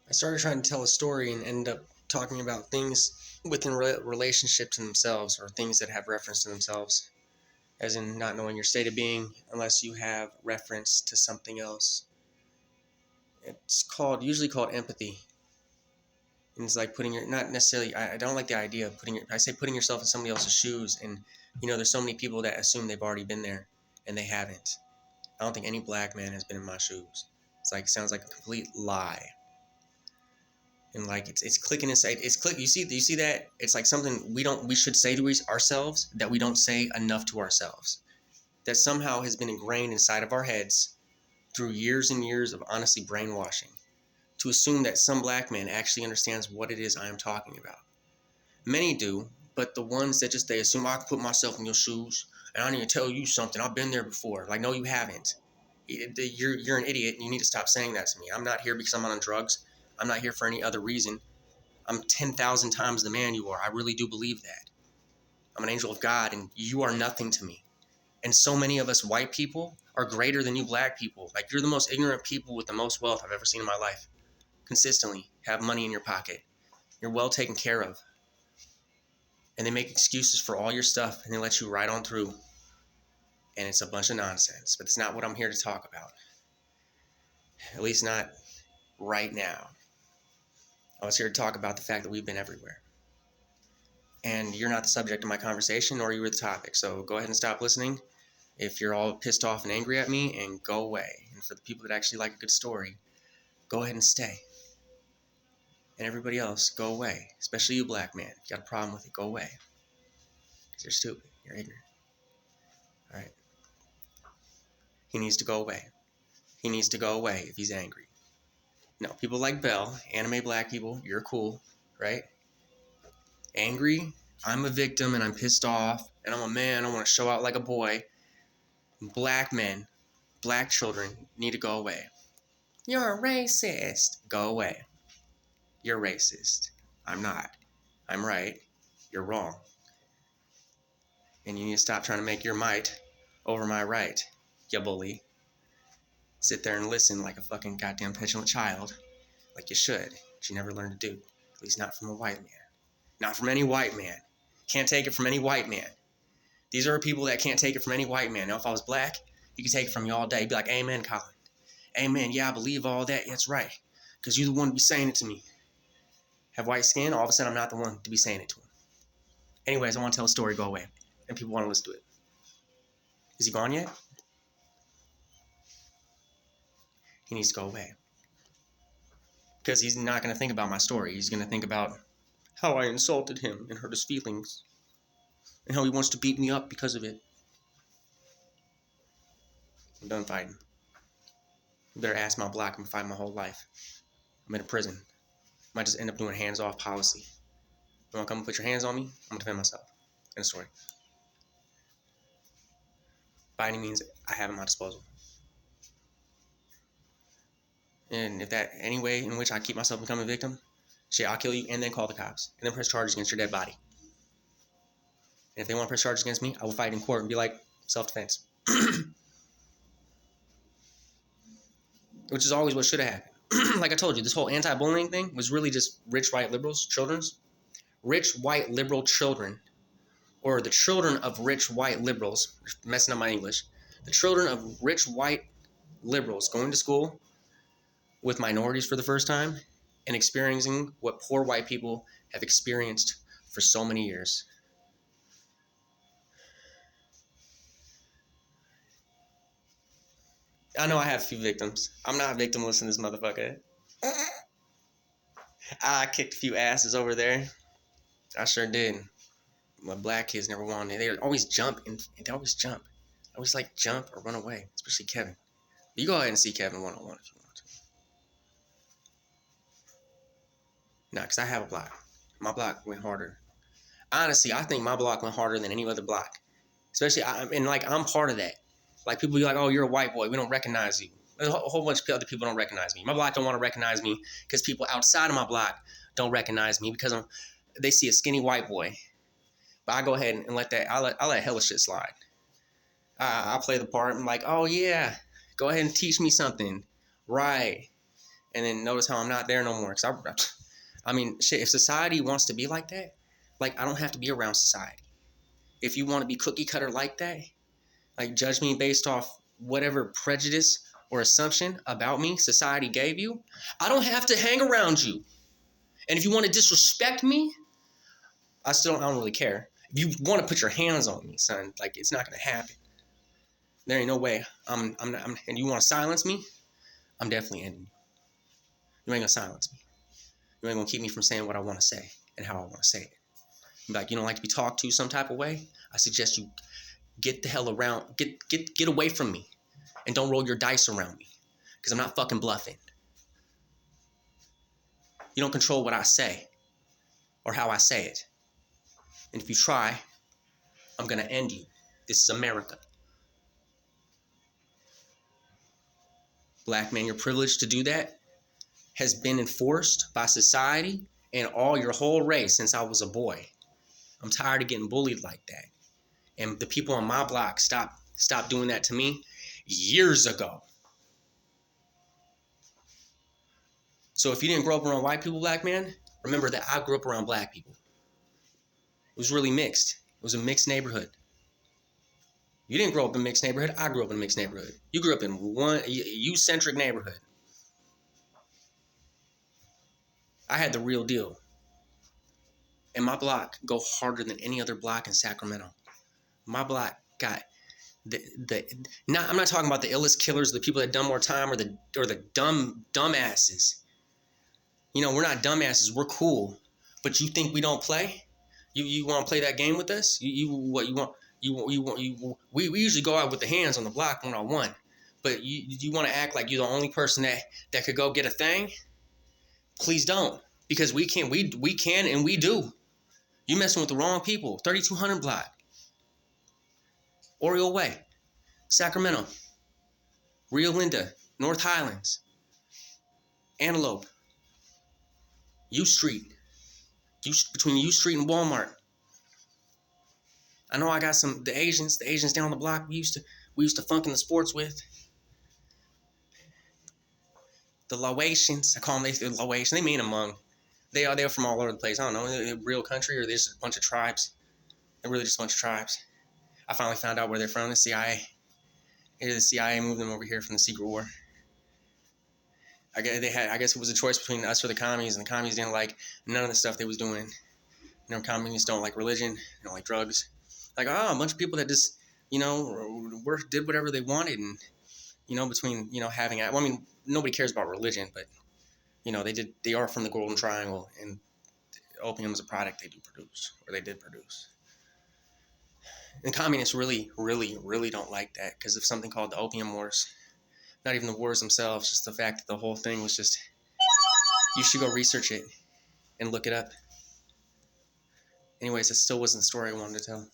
I started trying to tell a story and ended up talking about things within relationship to themselves, or things that have reference to themselves, as in not knowing your state of being unless you have reference to something else. It's usually called empathy. And it's like putting not necessarily, I don't like the idea of putting yourself in somebody else's shoes. And, there's so many people that assume they've already been there and they haven't. I don't think any black man has been in my shoes. It sounds like a complete lie. And like it's clicking inside. You see that? It's like something we should say to ourselves that we don't say enough to ourselves. That somehow has been ingrained inside of our heads through years and years of honestly brainwashing, to assume that some black man actually understands what it is I am talking about. Many do, but the ones that they assume I can put myself in your shoes and I need to tell you something. I've been there before. Like, no, you haven't. You're an idiot and you need to stop saying that to me. I'm not here because I'm on drugs. I'm not here for any other reason. I'm 10,000 times the man you are. I really do believe that. I'm an angel of God and you are nothing to me. And so many of us white people are greater than you black people. Like, you're the most ignorant people with the most wealth I've ever seen in my life. Consistently have money in your pocket. You're well taken care of. And they make excuses for all your stuff and they let you ride on through. And it's a bunch of nonsense. But it's not what I'm here to talk about. At least not right now. I was here to talk about the fact that we've been everywhere. And you're not the subject of my conversation, nor you were the topic. So go ahead and stop listening if you're all pissed off and angry at me, and go away. And for the people that actually like a good story, go ahead and stay. And everybody else, go away. Especially you black man. If you got a problem with it, go away. Because you're stupid. You're ignorant. Alright? He needs to go away. He needs to go away if he's angry. No, people like Belle, anime black people, you're cool, right? Angry, I'm a victim and I'm pissed off, and I'm a man, I want to show out like a boy. Black men, black children need to go away. You're a racist. Go away. You're racist. I'm not. I'm right. You're wrong. And you need to stop trying to make your might over my right, you bully. Sit there and listen like a fucking goddamn petulant child, like you should, but you never learn to do. At least not from a white man. Not from any white man. Can't take it from any white man. These are people that can't take it from any white man. Now, if I was black, he could take it from you all day. He'd be like, amen, Colin. Amen, yeah, I believe all that. Yeah, that's right. Because you're the one to be saying it to me. Have white skin, all of a sudden I'm not the one to be saying it to him. Anyways, I want to tell a story, go away. And people want to listen to it. Is he gone yet? He needs to go away. Because he's not going to think about my story. He's going to think about how I insulted him and hurt his feelings. And how he wants to beat me up because of it. I'm done fighting. You better ask my block. I'm fighting my whole life. I'm in a prison. Might just end up doing hands-off policy. You want to come and put your hands on me? I'm going to defend myself. End of story. By any means, I have at my disposal. And if that any way in which I keep myself becoming a victim, shit, I'll kill you and then call the cops. And then press charges against your dead body. And if they want to press charges against me, I will fight in court and be like, self-defense. Which is always what should have happened. Like I told you, this whole anti-bullying thing was really just rich white liberals, rich white liberal children, or the children of rich white liberals, messing up my English, the children of rich white liberals going to school with minorities for the first time and experiencing what poor white people have experienced for so many years. I know I have a few victims. I'm not victimless in this motherfucker. I kicked a few asses over there. I sure did. My black kids never wanted. They always jump and they always jump. I always like jump or run away, especially Kevin. You go ahead and see Kevin one-on-one if you want to. Nah, because I have a block. My block went harder. Honestly, I think my block went harder than any other block. Especially, I'm part of that. Like, people be like, oh, you're a white boy. We don't recognize you. A whole bunch of other people don't recognize me. My block don't want to recognize me because people outside of my block don't recognize me because they see a skinny white boy. But I go ahead and let hella shit slide. I play the part. I'm like, oh, yeah, go ahead and teach me something. Right. and then notice how I'm not there no more. I mean, shit, if society wants to be like that, like, I don't have to be around society. If you want to be cookie cutter like that, like, judge me based off whatever prejudice or assumption about me society gave you, I don't have to hang around you. And if you want to disrespect me, I don't really care. If you want to put your hands on me, son, like, it's not gonna happen. There ain't no way. And you want to silence me? I'm definitely ending you. You ain't gonna silence me. You ain't gonna keep me from saying what I want to say and how I want to say it. Like, you don't like to be talked to some type of way? I suggest you get the hell around, get away from me, and don't roll your dice around me, because I'm not fucking bluffing. You don't control what I say or how I say it. And if you try, I'm gonna end you. This is America. Black man, your privilege to do that has been enforced by society and all your whole race since I was a boy. I'm tired of getting bullied like that. And the people on my block stopped doing that to me years ago. So if you didn't grow up around white people, black man, remember that I grew up around black people. It was really mixed. It was a mixed neighborhood. You didn't grow up in a mixed neighborhood. I grew up in a mixed neighborhood. You grew up in one you-centric neighborhood. I had the real deal. And my block go harder than any other block in Sacramento. My block got I'm not talking about the illest killers, the people that done more time, or the dumbasses. You know, we're not dumbasses. We're cool. But you think we don't play? You want to play that game with us? We usually go out with the hands on the block 1-on-1. But you want to act like you're the only person that could go get a thing? Please don't, because we can and we do. You messing with the wrong people. 3200 block, Oriole Way, Sacramento, Rio Linda, North Highlands, Antelope, U Street, between U Street and Walmart. I know I got the Asians down the block we used to funk in the sports with. The Laotians, I call them the Laotians. They mean among. They're from all over the place. I don't know, real country, or they're just a bunch of tribes. They're really just a bunch of tribes. I finally found out where they're from. The CIA. The CIA moved them over here from the Secret War. I guess it was a choice between us or the commies, and the commies didn't like none of the stuff they was doing. You know, communists don't like religion, they don't like drugs. Like, a bunch of people that just, did whatever they wanted, and, between, having, well, I mean, nobody cares about religion, but, they are from the Golden Triangle, and opium is a product they did produce. And communists really, really, really don't like that, because of something called the Opium Wars. Not even the wars themselves, just the fact that the whole thing was just, you should go research it and look it up. Anyways, it still wasn't the story I wanted to tell.